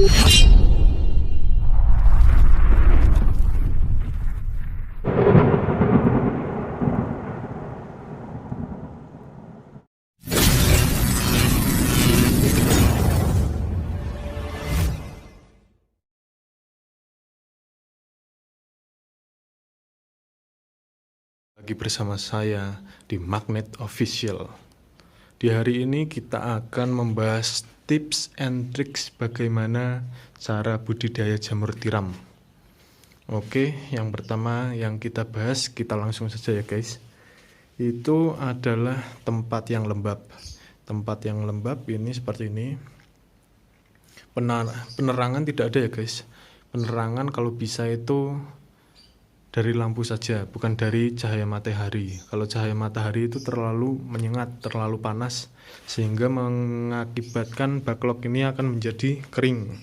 Lagi bersama saya di Magnet Official. Di hari ini kita akan membahas tips and tricks bagaimana cara budidaya jamur tiram. Oke, yang pertama yang kita bahas, kita langsung saja ya guys. Itu adalah tempat yang lembab. Tempat yang lembab ini seperti ini. Penerangan tidak ada ya guys. Penerangan kalau bisa itu dari lampu saja, bukan dari cahaya matahari. Kalau cahaya matahari itu terlalu menyengat, terlalu panas, sehingga mengakibatkan backlog ini akan menjadi kering.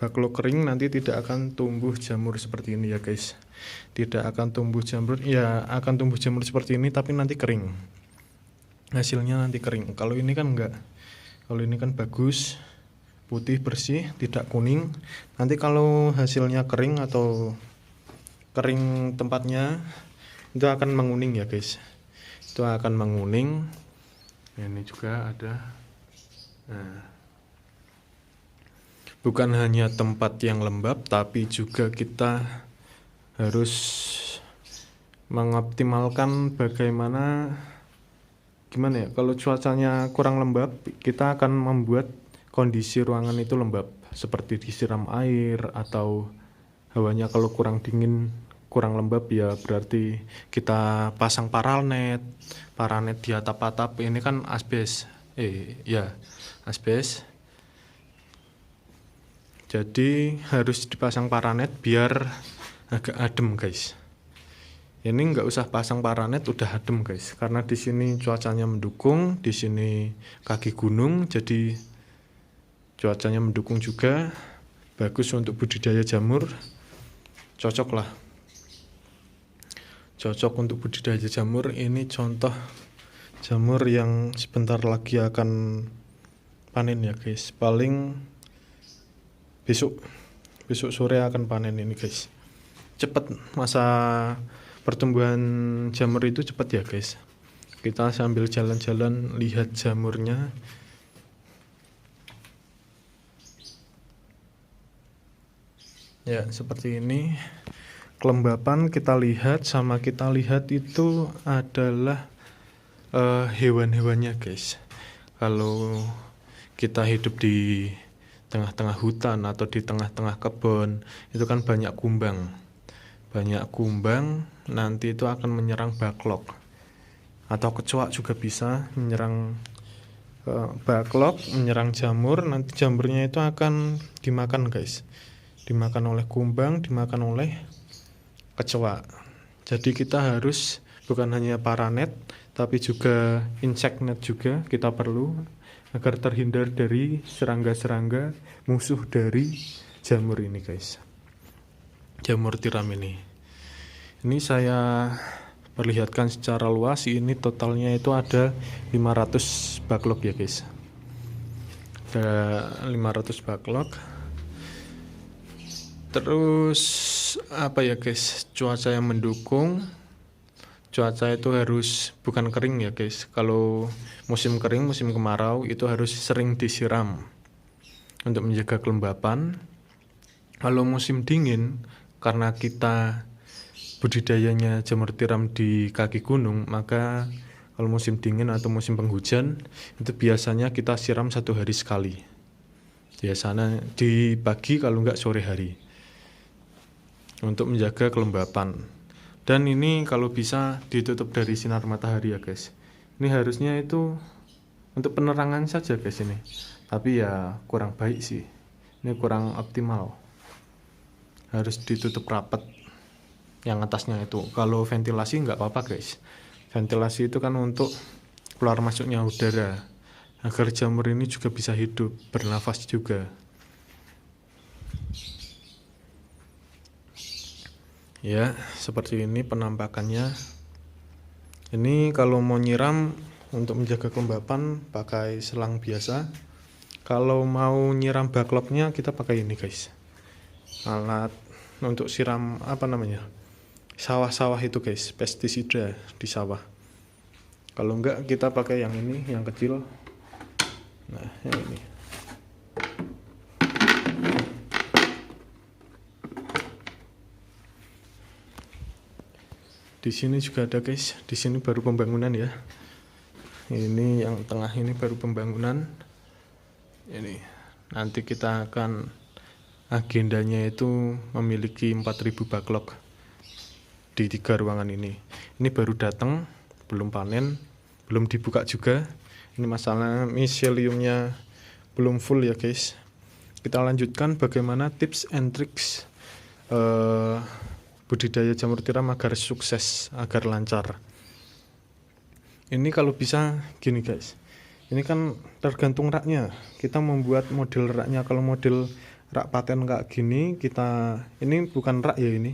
Backlog kering nanti tidak akan tumbuh jamur seperti ini ya guys. Tidak akan tumbuh jamur, ya akan tumbuh jamur seperti ini tapi nanti kering. Hasilnya nanti kering. Kalau ini kan enggak. Kalau ini kan bagus, putih, bersih, tidak kuning. Nanti kalau hasilnya kering atau kering tempatnya itu akan menguning ya guys, itu akan menguning. Ini juga ada. Nah, bukan hanya tempat yang lembab, tapi juga kita harus mengoptimalkan bagaimana gimana ya, kalau cuacanya kurang lembab kita akan membuat kondisi ruangan itu lembab, seperti disiram air, atau hawanya kalau kurang dingin, kurang lembab ya berarti kita pasang paranet di atap-atap. Ini kan asbes, asbes. Jadi harus dipasang paranet biar agak adem guys. Ini nggak usah pasang paranet udah adem guys, karena di sini cuacanya mendukung, di sini kaki gunung, jadi cuacanya mendukung juga, bagus untuk budidaya jamur. Cocok untuk budidaya jamur. Ini contoh jamur yang sebentar lagi akan panen ya guys. Paling besok sore akan panen ini guys. Cepat, masa pertumbuhan jamur itu cepat ya guys. Kita sambil jalan-jalan lihat jamurnya. Ya seperti ini. Kelembapan kita lihat itu adalah hewan-hewannya guys. Kalau kita hidup di tengah-tengah hutan atau di tengah-tengah kebun, itu kan banyak kumbang, nanti itu akan menyerang backlog, atau kecoak juga bisa menyerang backlog, menyerang jamur. Nanti jamurnya itu akan dimakan guys, dimakan oleh kumbang, dimakan oleh kecoak. Jadi kita harus bukan hanya paranet, tapi juga insect net juga kita perlu, agar terhindar dari serangga-serangga musuh dari jamur ini guys, jamur tiram ini. Ini saya perlihatkan secara luas. Ini totalnya itu ada 500 backlog ya guys, ada 500 backlog. Terus apa ya guys, cuaca yang mendukung. Cuaca itu harus bukan kering ya guys. Kalau musim kering, musim kemarau itu harus sering disiram untuk menjaga kelembapan. Kalau musim dingin, karena kita budidayanya jamur tiram di kaki gunung, maka kalau musim dingin atau musim penghujan itu biasanya kita siram 1 hari sekali. Biasanya di pagi, kalau enggak sore hari, untuk menjaga kelembapan. Dan ini kalau bisa ditutup dari sinar matahari ya guys. Ini harusnya itu untuk penerangan saja guys ini, tapi ya kurang baik sih, ini kurang optimal. Harus ditutup rapat yang atasnya itu. Kalau ventilasi nggak apa-apa guys. Ventilasi itu kan untuk keluar masuknya udara, agar jamur ini juga bisa hidup, bernafas juga. Ya, seperti ini penampakannya. Ini kalau mau nyiram untuk menjaga kelembapan pakai selang biasa Kalau mau nyiram backlognya kita pakai ini guys, alat untuk siram apa namanya, sawah-sawah itu guys, pestisida di sawah. Kalau enggak kita pakai yang ini, yang kecil. Nah yang ini. Di sini juga ada guys, di sini baru pembangunan ya. Ini yang tengah ini baru pembangunan. Ini nanti kita akan agendanya itu memiliki 4000 backlog di 3 ruangan ini. Ini baru datang, belum panen, belum dibuka juga. Ini masalah miseliumnya belum full ya guys. Kita lanjutkan bagaimana tips and tricks budidaya jamur tiram agar sukses, agar lancar. Ini kalau bisa gini guys, ini kan tergantung raknya, kita membuat model raknya. Kalau model rak paten kayak gini, kita ini bukan rak ya, ini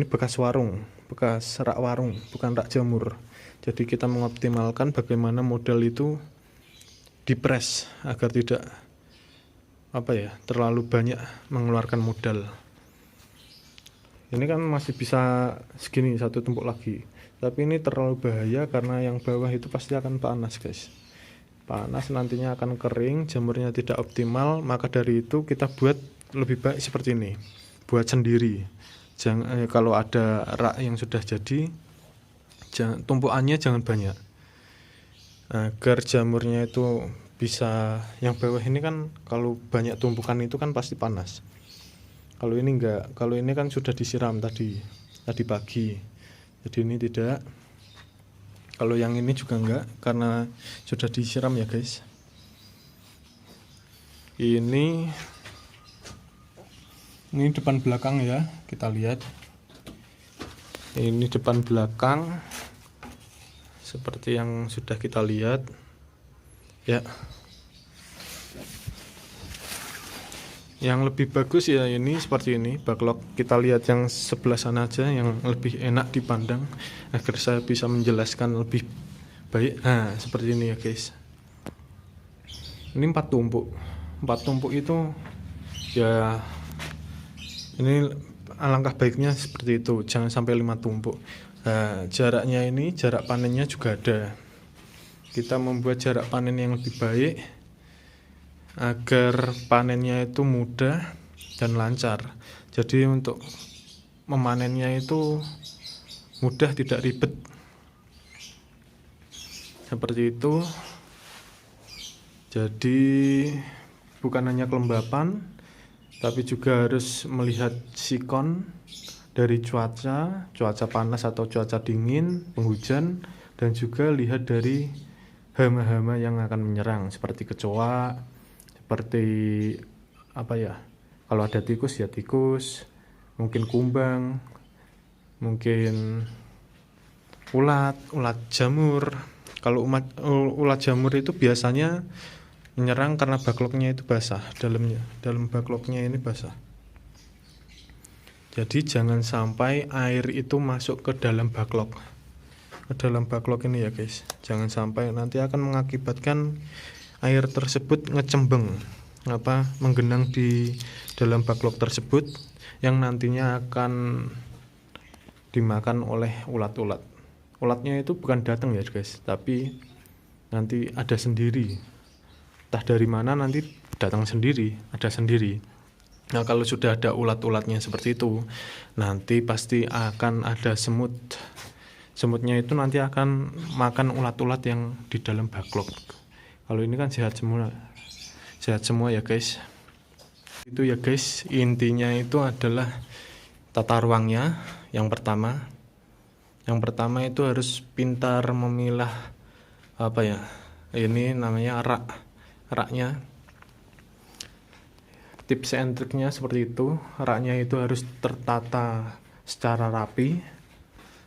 bekas warung, bekas rak warung, bukan rak jamur. Jadi kita mengoptimalkan bagaimana model itu dipres agar tidak terlalu banyak mengeluarkan modal. Ini kan masih bisa segini, satu tumpuk lagi, tapi ini terlalu bahaya karena yang bawah itu pasti akan panas guys. Panas, nantinya akan kering, jamurnya tidak optimal. Maka dari itu kita buat lebih baik seperti ini, buat sendiri. Kalau ada rak yang sudah jadi, tumpukannya jangan banyak, agar jamurnya itu bisa, yang bawah ini kan kalau banyak tumpukan itu kan pasti panas. Kalau ini enggak, kalau ini kan sudah disiram tadi pagi, jadi ini tidak. Kalau yang ini juga enggak, karena sudah disiram ya guys. Ini depan belakang ya, kita lihat. Ini depan belakang seperti yang sudah kita lihat ya. Yang lebih bagus ya ini seperti ini backlog. Kita lihat yang sebelah sana aja, yang lebih enak dipandang agar saya bisa menjelaskan lebih baik. Nah seperti ini ya guys. Ini 4 tumpuk. 4 tumpuk itu ya, ini alangkah baiknya seperti itu, jangan sampai 5 tumpuk. Nah, jaraknya ini, jarak panennya juga ada. Kita membuat jarak panen yang lebih baik agar panennya itu mudah dan lancar. Jadi untuk memanennya itu mudah, tidak ribet. Seperti itu. Jadi bukan hanya kelembapan, tapi juga harus melihat sikon dari cuaca panas atau cuaca dingin, penghujan, dan juga lihat dari hama-hama yang akan menyerang seperti kecoa, seperti kalau ada tikus ya tikus, mungkin kumbang, mungkin ulat jamur. Kalau ulat jamur itu biasanya menyerang karena backlognya itu basah, dalam backlognya ini basah. Jadi jangan sampai air itu masuk ke dalam backlog ini ya guys. Jangan sampai, nanti akan mengakibatkan air tersebut ngecembeng, menggenang di dalam backlog tersebut, yang nantinya akan dimakan oleh ulat-ulat. Ulatnya itu bukan datang ya guys, tapi nanti ada sendiri, entah dari mana nanti datang sendiri, ada sendiri. Nah kalau sudah ada ulat-ulatnya seperti itu, nanti pasti akan ada semutnya itu nanti akan makan ulat-ulat yang di dalam backlog. Kalau ini kan sehat semua ya guys. Itu ya guys, intinya itu adalah tata ruangnya. Yang pertama itu harus pintar memilah ini namanya raknya. Tips and triknya seperti itu. Raknya itu harus tertata secara rapi,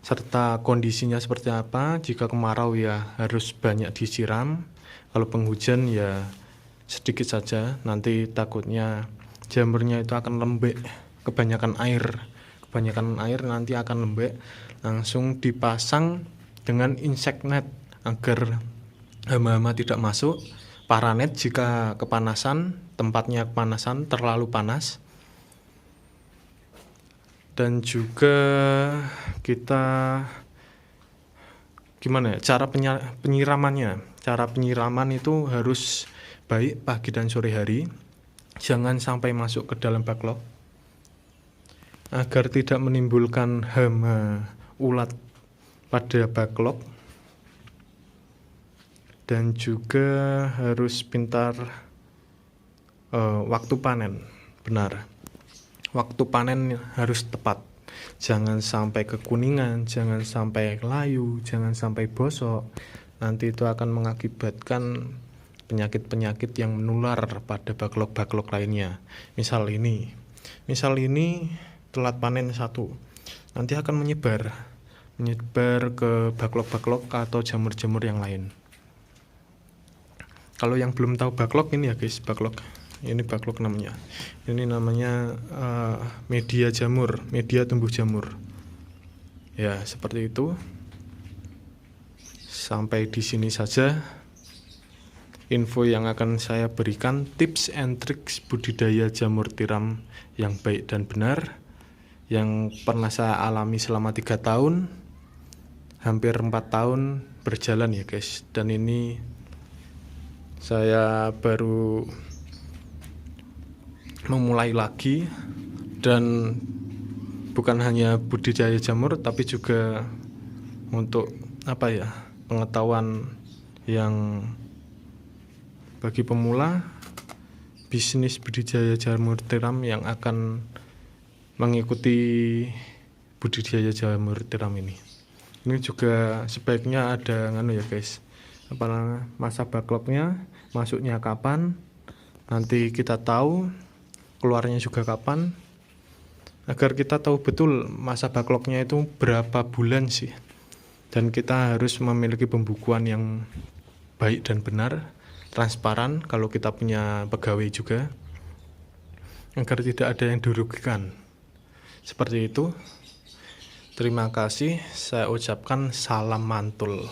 serta kondisinya seperti apa. Jika kemarau ya harus banyak disiram, kalau penghujan ya sedikit saja, nanti takutnya jamurnya itu akan lembek, kebanyakan air nanti akan lembek. Langsung dipasang dengan insect net agar hama-hama tidak masuk. paranet jika kepanasan, tempatnya kepanasan, terlalu panas. Dan juga kita gimana ya, cara penyiramannya. Cara penyiraman itu harus baik pagi dan sore hari. Jangan sampai masuk ke dalam backlog agar tidak menimbulkan hama ulat pada backlog. Dan juga harus pintar waktu panen, benar. Waktu panen harus tepat. Jangan sampai kekuningan, jangan sampai layu, jangan sampai bosok. Nanti itu akan mengakibatkan penyakit-penyakit yang menular pada backlog-backlog lainnya. Misal ini telat panen 1, nanti akan menyebar ke backlog-backlog atau jamur-jamur yang lain. Kalau yang belum tahu backlog ini ya guys, ini backlog namanya. Ini namanya media jamur, media tumbuh jamur. Ya, seperti itu. Sampai di sini saja info yang akan saya berikan, tips and tricks budidaya jamur tiram yang baik dan benar, yang pernah saya alami selama 3 tahun, hampir 4 tahun berjalan ya guys. Dan ini saya baru memulai lagi, dan bukan hanya budidaya jamur tapi juga untuk pengetahuan yang bagi pemula bisnis budidaya jamur tiram yang akan mengikuti budidaya jamur tiram ini. Ini juga sebaiknya ada ya guys, masa backlognya, masuknya kapan, nanti kita tahu, keluarnya juga kapan, agar kita tahu betul masa backlognya itu berapa bulan sih. Dan kita harus memiliki pembukuan yang baik dan benar, transparan kalau kita punya pegawai juga, agar tidak ada yang dirugikan. Seperti itu. Terima kasih, saya ucapkan salam mantul.